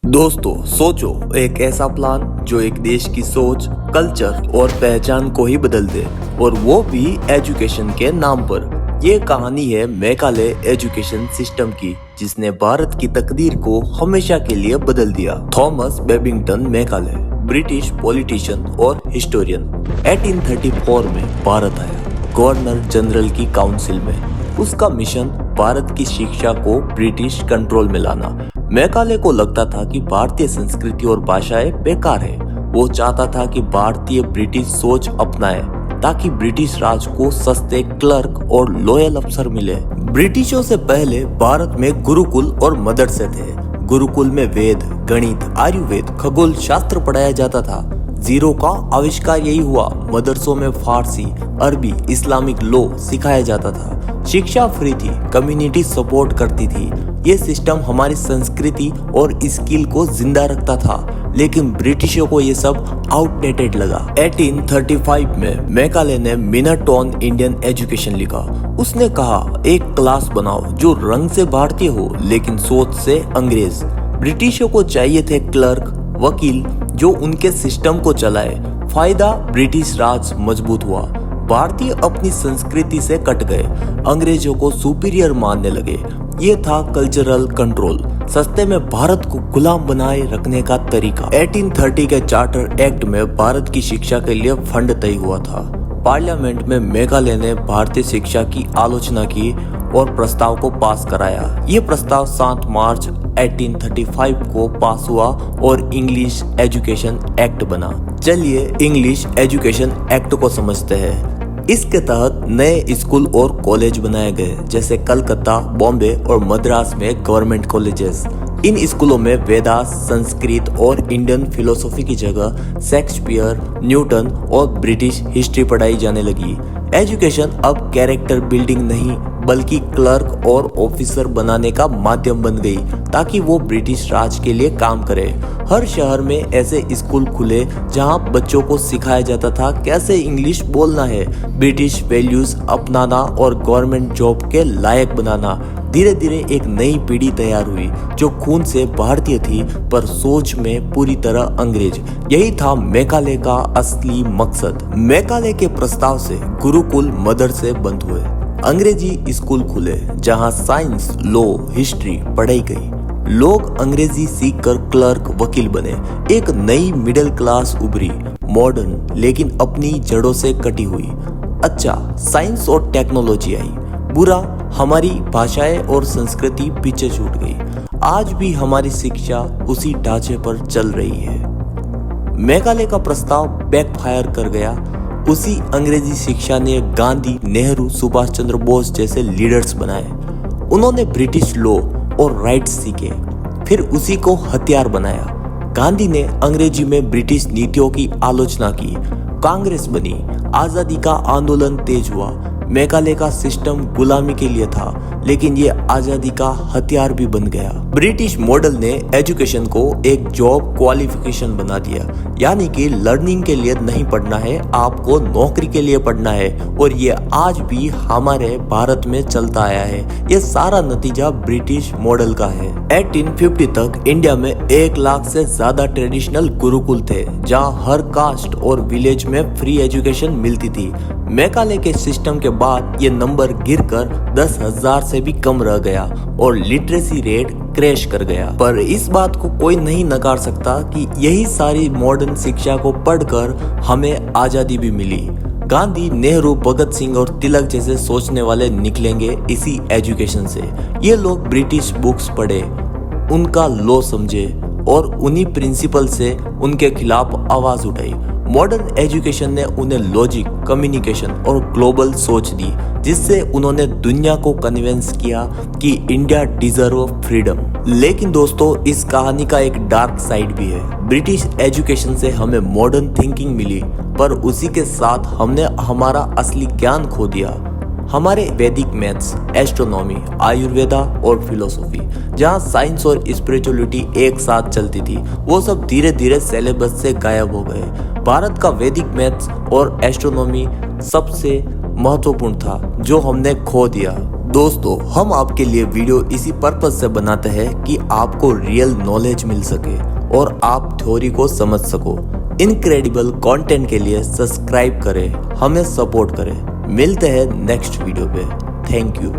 दोस्तों सोचो, एक ऐसा प्लान जो एक देश की सोच, कल्चर और पहचान को ही बदल दे, और वो भी एजुकेशन के नाम पर। ये कहानी है मेघालय एजुकेशन सिस्टम की, जिसने भारत की तकदीर को हमेशा के लिए बदल दिया। Thomas Babington Meghalaya, British politician और हिस्टोरियन, 1834 में भारत आया, गवर्नर जनरल की काउंसिल में। उसका मिशन भारत की शिक्षा को ब्रिटिश कंट्रोल में लाना। मेघालय को लगता था कि भारतीय संस्कृति और भाषाएं बेकार है। वो चाहता था कि भारतीय ब्रिटिश सोच अपनाए, ताकि ब्रिटिश राज को सस्ते क्लर्क और लॉयल अफसर मिले। ब्रिटिशों से पहले भारत में गुरुकुल और मदरसे थे। गुरुकुल में वेद, गणित, आयुर्वेद, खगोल शास्त्र पढ़ाया जाता था। जीरो का आविष्कार यही हुआ। मदरसों में फारसी, अरबी, इस्लामिक लॉ सिखाया जाता था। शिक्षा फ्री थी, कम्युनिटी सपोर्ट करती थी। ये सिस्टम हमारी संस्कृति और स्किल को जिंदा रखता था, लेकिन ब्रिटिशों को ये सब आउटडेटेड लगा। 1835 में मेघालय ने मिनट ऑन इंडियन एजुकेशन लिखा। उसने कहा, एक क्लास बनाओ जो रंग से भारतीय हो लेकिन सोच से अंग्रेज। ब्रिटिशों को चाहिए थे क्लर्क, वकील जो उनके सिस्टम को चलाए। फायदा, ब्रिटिश राज मजबूत हुआ। भारतीय अपनी संस्कृति से कट गए, अंग्रेजों को सुपीरियर मानने लगे। ये था कल्चरल कंट्रोल, सस्ते में भारत को गुलाम बनाए रखने का तरीका। 1830 के चार्टर एक्ट में भारत की शिक्षा के लिए फंड तय हुआ था। पार्लियामेंट में मेघालय ने भारतीय शिक्षा की आलोचना की और प्रस्ताव को पास कराया। ये प्रस्ताव 7 मार्च 1835 को पास हुआ और इंग्लिश एजुकेशन एक्ट बना। चलिए इंग्लिश एजुकेशन एक्ट को समझते हैं। इसके तहत नए स्कूल और कॉलेज बनाए गए, जैसे कलकत्ता, बॉम्बे और मद्रास में गवर्नमेंट कॉलेजेस। इन स्कूलों में वेदास, संस्कृत और इंडियन फिलोसफी की जगह शेक्सपियर, न्यूटन और ब्रिटिश हिस्ट्री पढ़ाई जाने लगी। एजुकेशन अब कैरेक्टर बिल्डिंग नहीं, बल्कि क्लर्क और ऑफिसर बनाने का माध्यम बन गई, ताकि वो ब्रिटिश राज के लिए काम करे। हर शहर में ऐसे स्कूल खुले जहां बच्चों को सिखाया जाता था कैसे इंग्लिश बोलना है, ब्रिटिश वैल्यूज अपनाना और गवर्नमेंट जॉब के लायक बनाना। धीरे धीरे एक नई पीढ़ी तैयार हुई, जो खून से भारतीय थी पर सोच में पूरी तरह अंग्रेज। यही था मेघालय का असली मकसद। मेघालय के प्रस्ताव से गुरुकुल मदरसे बंद हुए, अंग्रेजी स्कूल खुले जहां साइंस, लॉ, हिस्ट्री पढ़ाई गई। लोग अंग्रेजी सीखकर क्लर्क, वकील बने। एक नई मिडिल क्लास उभरी, मॉडर्न लेकिन अपनी जड़ों से कटी हुई। अच्छा, साइंस और टेक्नोलॉजी आई। बुरा, हमारी भाषाएं और संस्कृति पीछे छूट गई। आज भी हमारी शिक्षा उसी ढांचे पर चल रही है। मेघालय का प्रस्ताव बैकफायर कर गया। उसी अंग्रेजी शिक्षा ने गांधी, नेहरू, सुभाष चंद्र बोस जैसे लीडर्स बनाए। उन्होंने ब्रिटिश लॉ और राइट्स सीखे, फिर उसी को हथियार बनाया। गांधी ने अंग्रेजी में ब्रिटिश नीतियों की आलोचना की। कांग्रेस बनी, आजादी का आंदोलन तेज हुआ। मेघालय का सिस्टम गुलामी के लिए था, लेकिन ये आजादी का हथियार भी बन गया। ब्रिटिश मॉडल ने एजुकेशन को एक जॉब क्वालिफिकेशन बना दिया, यानी कि लर्निंग के लिए नहीं पढ़ना है, आपको नौकरी के लिए पढ़ना है। और ये आज भी हमारे भारत में चलता आया है। ये सारा नतीजा ब्रिटिश मॉडल का है। 1850 तक इंडिया में 1 लाख से ज्यादा ट्रेडिशनल गुरुकुल थे, जहाँ हर कास्ट और विलेज में फ्री एजुकेशन मिलती थी। मेघालय के सिस्टम के बाद ये नंबर गिरकर 10,000 से भी कम रह गया और लिटरेसी रेट क्रैश कर गया। पर इस बात को कोई नहीं नकार सकता कि यही सारी मॉडर्न शिक्षा को पढ़कर हमें आजादी भी मिली। गांधी, नेहरू, भगत सिंह और तिलक जैसे सोचने वाले निकलेंगे इसी एजुकेशन से। ये लोग ब्रिटिश बुक्स पढ़े, उनका लॉ समझे और उन्हीं प्रिंसिपल से उनके खिलाफ आवाज उठाई। मॉडर्न एजुकेशन ने उन्हें लॉजिक, कम्युनिकेशन और ग्लोबल सोच दी, जिससे उन्होंने दुनिया को कन्विंस किया कि इंडिया डिजर्व फ्रीडम। लेकिन दोस्तों, इस कहानी का एक डार्क साइड भी है। ब्रिटिश एजुकेशन से हमें मॉडर्न थिंकिंग मिली, पर उसी के साथ हमने हमारा असली ज्ञान खो दिया। हमारे वैदिक मैथ्स, एस्ट्रोनॉमी, आयुर्वेदा और फिलोसॉफी, जहाँ साइंस और स्पिरिचुअलिटी एक साथ चलती थी, वो सब धीरे धीरे सिलेबस से गायब हो गए। भारत का वैदिक मैथ्स और एस्ट्रोनॉमी सबसे महत्वपूर्ण था, जो हमने खो दिया। दोस्तों, हम आपके लिए वीडियो इसी पर्पज से बनाते हैं कि आपको रियल नॉलेज मिल सके और आप थ्योरी को समझ सको। इनक्रेडिबल कंटेंट के लिए सब्सक्राइब करें, हमें सपोर्ट करें। मिलते हैं नेक्स्ट वीडियो पे। Thank you.